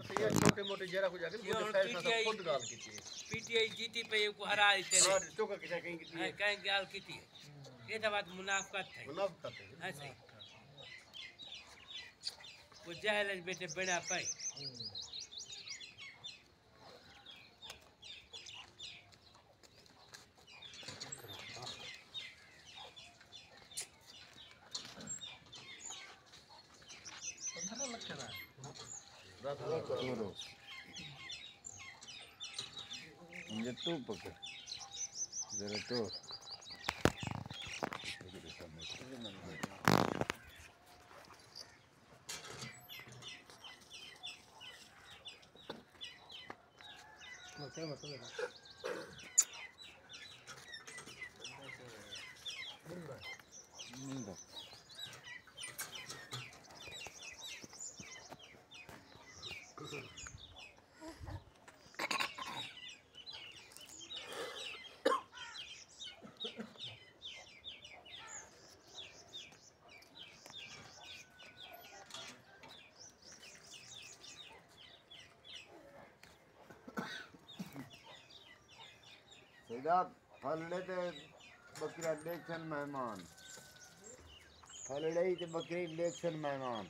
ये छोटे मोटे जरा को जाके वो साइड से खुद गाल की थी पीटीआई जीती पे को हरा चले और चौका की कहीं की थी कहीं गाल की थी ये तो बात मुनाफकत है ऐसे वो जहल बेटे बना पाए ये तो पकड़ जरा तो सीधा फलड़े ते बकरा देखन मेहमान फलड़े ही ते बकरी देखन मेहमान